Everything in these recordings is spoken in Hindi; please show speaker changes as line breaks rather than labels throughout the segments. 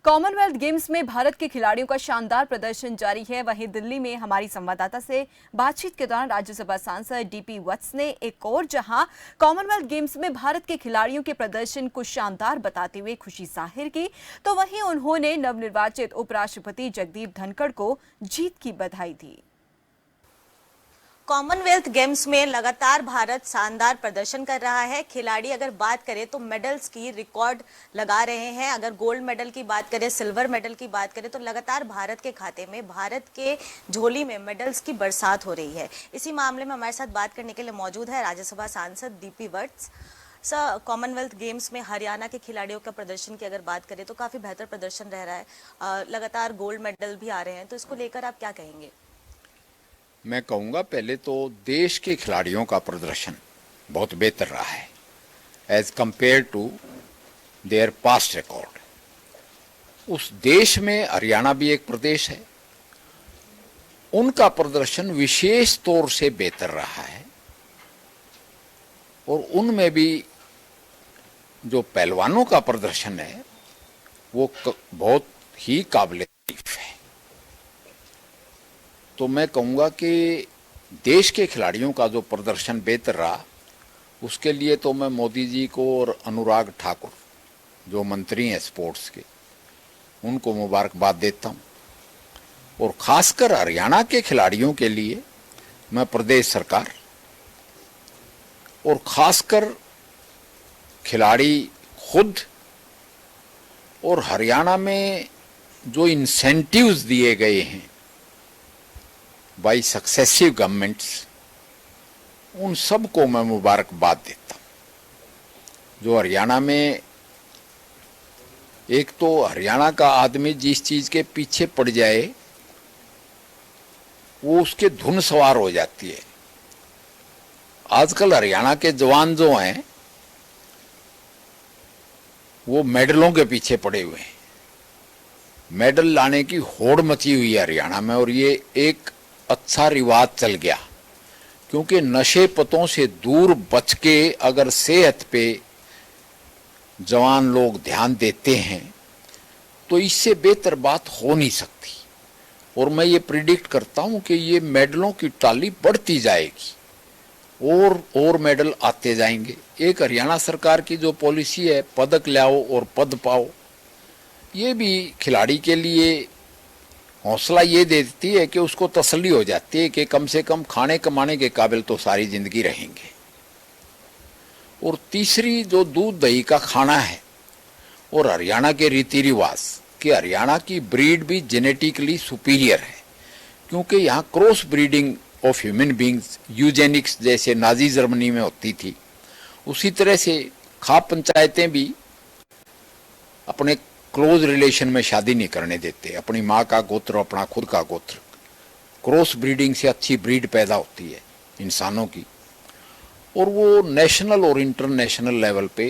कॉमनवेल्थ गेम्स में भारत के खिलाड़ियों का शानदार प्रदर्शन जारी है। वहीं दिल्ली में हमारी संवाददाता से बातचीत के दौरान राज्यसभा सांसद डीपी वत्स ने एक और जहां कॉमनवेल्थ गेम्स में भारत के खिलाड़ियों के प्रदर्शन को शानदार बताते हुए खुशी जाहिर की, तो वहीं उन्होंने नवनिर्वाचित उपराष्ट्रपति जगदीप धनखड़ को जीत की बधाई दी।
कॉमनवेल्थ गेम्स में लगातार भारत शानदार प्रदर्शन कर रहा है। खिलाड़ी अगर बात करें तो मेडल्स की रिकॉर्ड लगा रहे हैं। अगर गोल्ड मेडल की बात करें, सिल्वर मेडल की बात करें तो लगातार भारत के खाते में, भारत के झोली में मेडल्स की बरसात हो रही है। इसी मामले में हमारे साथ बात करने के लिए मौजूद है राज्यसभा सांसद डीपी वत्स। सर, कॉमनवेल्थ गेम्स में हरियाणा के खिलाड़ियों का प्रदर्शन की अगर बात करें तो काफ़ी बेहतर प्रदर्शन रह रहा है। लगातार गोल्ड मेडल भी आ रहे हैं, तो इसको लेकर आप क्या कहेंगे?
मैं कहूँगा पहले तो देश के खिलाड़ियों का प्रदर्शन बहुत बेहतर रहा है as compare to their past record. उस देश में हरियाणा भी एक प्रदेश है, उनका प्रदर्शन विशेष तौर से बेहतर रहा है और उनमें भी जो पहलवानों का प्रदर्शन है वो बहुत ही काबिल तारीफ है। तो मैं कहूँगा कि देश के खिलाड़ियों का जो प्रदर्शन बेहतर रहा उसके लिए तो मैं मोदी जी को और अनुराग ठाकुर जो मंत्री हैं स्पोर्ट्स के, उनको मुबारकबाद देता हूँ। और ख़ासकर हरियाणा के खिलाड़ियों के लिए मैं प्रदेश सरकार और ख़ासकर खिलाड़ी खुद और हरियाणा में जो इंसेंटिव्स दिए गए हैं बाई सक्सेसिव गवर्नमेंट्स, उन सब को मैं मुबारकबाद देता हूँ। जो हरियाणा में, एक तो हरियाणा का आदमी जिस चीज़ के पीछे पड़ जाए वो उसके धुन सवार हो जाती है। आजकल हरियाणा के जवान जो हैं वो मेडलों के पीछे पड़े हुए हैं। मेडल लाने की होड़ मची हुई है हरियाणा में और ये एक अच्छा रिवाज चल गया, क्योंकि नशे पतों से दूर बच के अगर सेहत पे जवान लोग ध्यान देते हैं तो इससे बेहतर बात हो नहीं सकती। और मैं ये प्रिडिक्ट करता हूं कि ये मेडलों की टाली बढ़ती जाएगी और मेडल आते जाएंगे। एक हरियाणा सरकार की जो पॉलिसी है पदक लाओ और पद पाओ, ये भी खिलाड़ी के लिए हौसला ये देती है कि उसको तसल्ली हो जाती है कि कम से कम खाने कमाने के काबिल तो सारी जिंदगी रहेंगे। और तीसरी जो दूध दही का खाना है और हरियाणा के रीति रिवाज, कि हरियाणा की ब्रीड भी जेनेटिकली सुपीरियर है, क्योंकि यहाँ cross breeding of human beings, Eugenix जैसे नाजी जर्मनी में होती थी, उसी तरह से खाप पंचायतें भी अपने क्लोज रिलेशन में शादी नहीं करने देते। अपनी माँ का गोत्र, अपना खुद का गोत्र, क्रॉस ब्रीडिंग से अच्छी ब्रीड पैदा होती है इंसानों की। और वो नेशनल और इंटरनेशनल लेवल पे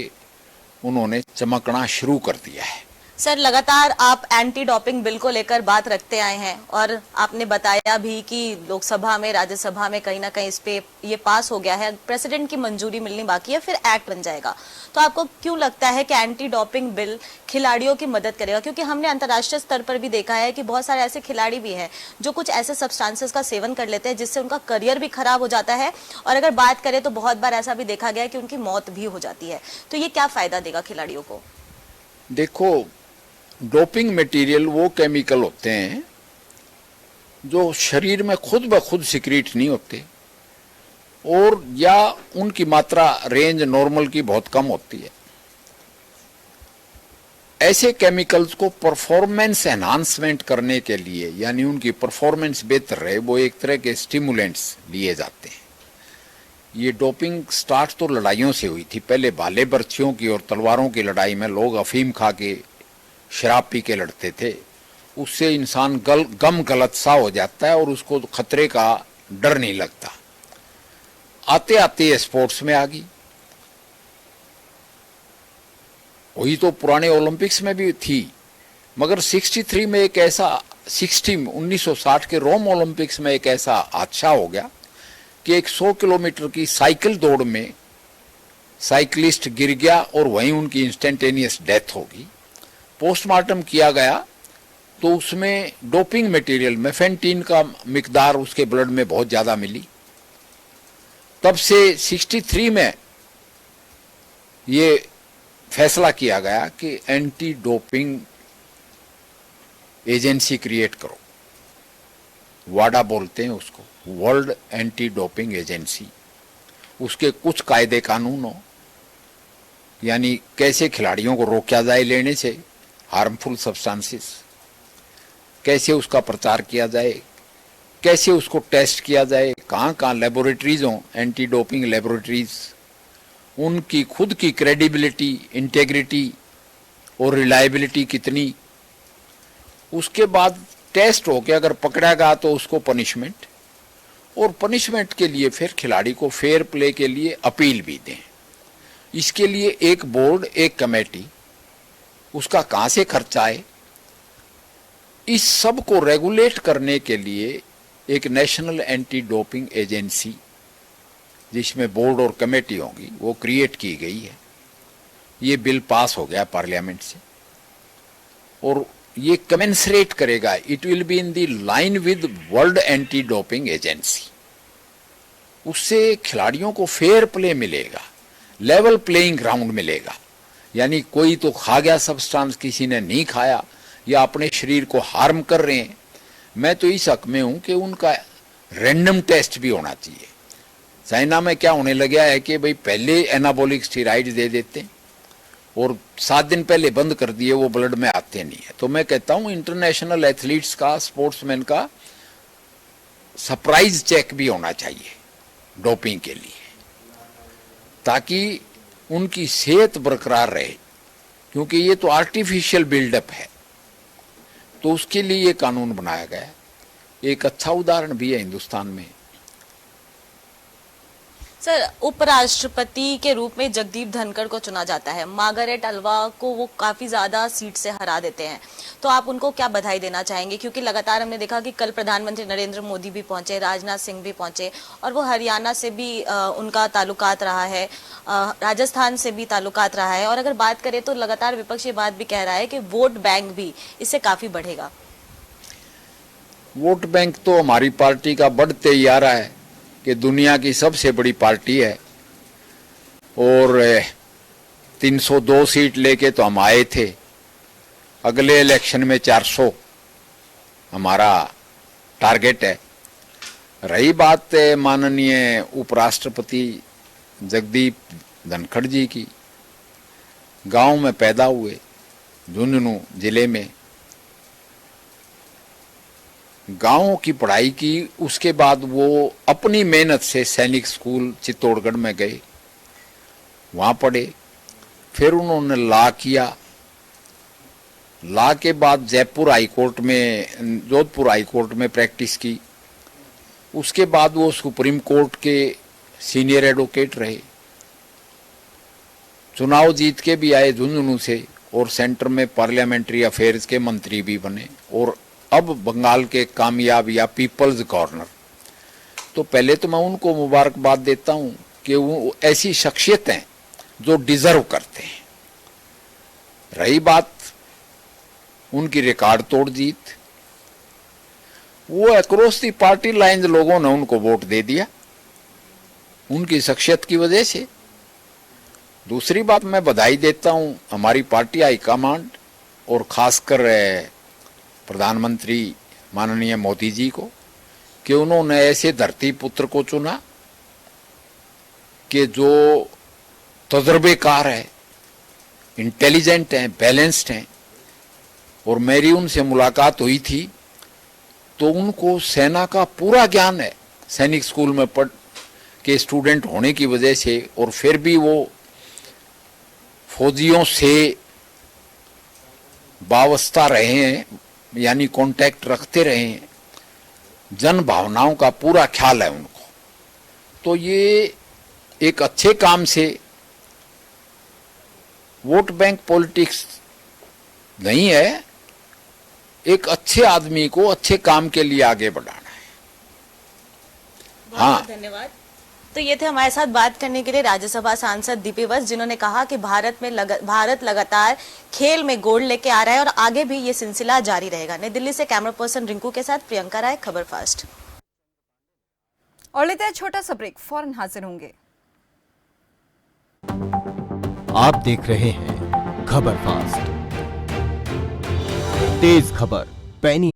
उन्होंने चमकना शुरू कर दिया है।
सर, लगातार आप एंटी डोपिंग बिल को लेकर बात रखते आए हैं और आपने बताया भी कि लोकसभा में, राज्यसभा में कहीं ना कहीं इस पे ये पास हो गया है, प्रेसिडेंट की मंजूरी मिलनी बाकी है, फिर एक्ट बन जाएगा। तो आपको क्यों लगता है कि एंटी डोपिंग बिल खिलाड़ियों की मदद करेगा? क्योंकि हमने अंतर्राष्ट्रीय स्तर पर भी देखा है कि बहुत सारे ऐसे खिलाड़ी भी हैं जो कुछ ऐसे सब्सटेंसेस का सेवन कर लेते हैं जिससे उनका करियर भी खराब हो जाता है, और अगर बात करें तो बहुत बार ऐसा भी देखा गया है कि उनकी मौत भी हो जाती है। तो ये क्या फायदा देगा खिलाड़ियों को?
देखो, डोपिंग मटेरियल वो केमिकल होते हैं जो शरीर में खुद ब खुद सिक्रीट नहीं होते और या उनकी मात्रा रेंज नॉर्मल की बहुत कम होती है। ऐसे केमिकल्स को परफॉर्मेंस एनहांसमेंट करने के लिए, यानी उनकी परफॉर्मेंस बेहतर रहे, वो एक तरह के स्टिमुलेंट्स लिए जाते हैं। ये डोपिंग स्टार्ट तो लड़ाइयों से हुई थी। पहले भाले बर्छियों की और तलवारों की लड़ाई में लोग अफीम खा के, शराब पी के लड़ते थे। उससे इंसान गम गलत सा हो जाता है और उसको खतरे का डर नहीं लगता। आते आते स्पोर्ट्स में आ गई। वही तो पुराने ओलंपिक्स में भी थी, मगर 63 में एक ऐसा 1960 के रोम ओलंपिक्स में एक ऐसा हादसा हो गया कि एक 100 किलोमीटर की साइकिल दौड़ में साइकिलिस्ट गिर गया और वहीं उनकी इंस्टेंटेनियस डेथ होगी। पोस्टमार्टम किया गया तो उसमें डोपिंग मटेरियल मेफेंटीन का मिकदार उसके ब्लड में बहुत ज्यादा मिली। तब से 63 में ये फैसला किया गया कि एंटी डोपिंग एजेंसी क्रिएट करो, वाडा बोलते हैं उसको, वर्ल्ड एंटी डोपिंग एजेंसी। उसके कुछ कायदे कानून हो, यानी कैसे खिलाड़ियों को रोका जाए लेने से हार्मफुल सब्सटेंसेस, कैसे उसका प्रचार किया जाए, कैसे उसको टेस्ट किया जाए, कहाँ कहाँ लेबोरेटरीज हों, एंटी डोपिंग लेबोरेटरीज, उनकी खुद की क्रेडिबिलिटी, इंटेग्रिटी और रिलायबिलिटी कितनी। उसके बाद टेस्ट हो के अगर पकड़ा गया तो उसको पनिशमेंट, और पनिशमेंट के लिए फिर खिलाड़ी को फेयर प्ले के लिए अपील भी दें। इसके लिए एक बोर्ड, एक कमेटी, उसका कहाँ से खर्चा आए, इस सब को रेगुलेट करने के लिए एक नेशनल एंटी डोपिंग एजेंसी, जिसमें बोर्ड और कमेटी होगी, वो क्रिएट की गई है। ये बिल पास हो गया पार्लियामेंट से और ये कमेंसरेट करेगा, it will be in the line with world anti doping agency. उससे खिलाड़ियों को फेयर प्ले मिलेगा, लेवल प्लेइंग ग्राउंड मिलेगा। यानी कोई तो खा गया सब्सटेंस, किसी ने नहीं खाया, या अपने शरीर को हार्म कर रहे हैं। मैं तो इस हक में हूं कि उनका रैंडम टेस्ट भी होना चाहिए। चाइना में क्या होने लगा है कि भाई पहले एनाबॉलिक स्टेरॉइड दे देते हैं और 7 दिन पहले बंद कर दिए, वो ब्लड में आते नहीं है। तो मैं कहता हूं इंटरनेशनल एथलीट्स का, स्पोर्ट्समैन का सरप्राइज चेक भी होना चाहिए डोपिंग के लिए, ताकि उनकी सेहत बरकरार रहे, क्योंकि ये तो आर्टिफिशियल बिल्डअप है। तो उसके लिए ये कानून बनाया गया है। एक अच्छा उदाहरण भी है हिंदुस्तान में।
सर, उपराष्ट्रपति के रूप में जगदीप धनखड़ को चुना जाता है। मार्गरेट अल्वा को वो काफी ज्यादा सीट से हरा देते हैं, तो आप उनको क्या बधाई देना चाहेंगे? क्योंकि लगातार हमने देखा कि कल प्रधानमंत्री नरेंद्र मोदी भी पहुंचे, राजनाथ सिंह भी पहुंचे, और वो हरियाणा से भी उनका ताल्लुकात रहा है, राजस्थान से भी ताल्लुकात रहा है। और अगर बात करें तो लगातार विपक्ष ये बात भी कह रहा है कि वोट बैंक भी इससे काफी बढ़ेगा।
वोट बैंक तो हमारी पार्टी का बढ़ते ही आ रहा है कि दुनिया की सबसे बड़ी पार्टी है, और 302 सीट लेके तो हम आए थे। अगले इलेक्शन में 400 हमारा टारगेट है। रही बात माननीय उपराष्ट्रपति जगदीप धनखड़ जी की, गांव में पैदा हुए, झुंझुनू जिले में गांवों की पढ़ाई की। उसके बाद वो अपनी मेहनत से सैनिक स्कूल चित्तौड़गढ़ में गए, वहां पढ़े। फिर उन्होंने लॉ किया। लॉ के बाद जयपुर हाई कोर्ट में, जोधपुर हाई कोर्ट में प्रैक्टिस की। उसके बाद वो सुप्रीम कोर्ट के सीनियर एडवोकेट रहे। चुनाव जीत के भी आए झुंझुनू से, और सेंटर में पार्लियामेंट्री अफेयर्स के मंत्री भी बने, और अब बंगाल के कामयाब या पीपल्स गवर्नर। तो पहले तो मैं उनको मुबारकबाद देता हूं कि वो ऐसी शख्सियत हैं जो डिजर्व करते हैं। रही बात उनकी रिकॉर्ड तोड़ जीत, वो अक्रॉस दी पार्टी लाइंस लोगों ने उनको वोट दे दिया उनकी शख्सियत की वजह से। दूसरी बात, मैं बधाई देता हूं हमारी पार्टी हाईकमांड और खासकर प्रधानमंत्री माननीय मोदी जी को कि उन्होंने ऐसे धरती पुत्र को चुना कि जो तजुर्बेकार है, इंटेलिजेंट हैं, बैलेंस्ड हैं। और मेरी उनसे मुलाकात हुई थी तो उनको सेना का पूरा ज्ञान है, सैनिक स्कूल में पढ़ के स्टूडेंट होने की वजह से, और फिर भी वो फौजियों से वाबस्ता रहे हैं, यानी कांटेक्ट रखते रहे हैं। जन भावनाओं का पूरा ख्याल है उनको। तो ये एक अच्छे काम से, वोट बैंक पॉलिटिक्स नहीं है, एक अच्छे आदमी को अच्छे काम के लिए आगे बढ़ाना है।
हाँ, धन्यवाद। तो ये थे हमारे साथ बात करने के लिए राज्यसभा सांसद डीपी वत्स, जिन्होंने कहा कि भारत लगातार खेल में गोल्ड लेके आ रहा है और आगे भी ये सिलसिला जारी रहेगा। नई दिल्ली से कैमरा पर्सन रिंकू के साथ प्रियंका राय, खबर फास्ट।
और लेते हैं छोटा सा ब्रेक, फौरन हाजिर होंगे।
आप देख रहे हैं खबर फास्ट, तेज खबर पैनी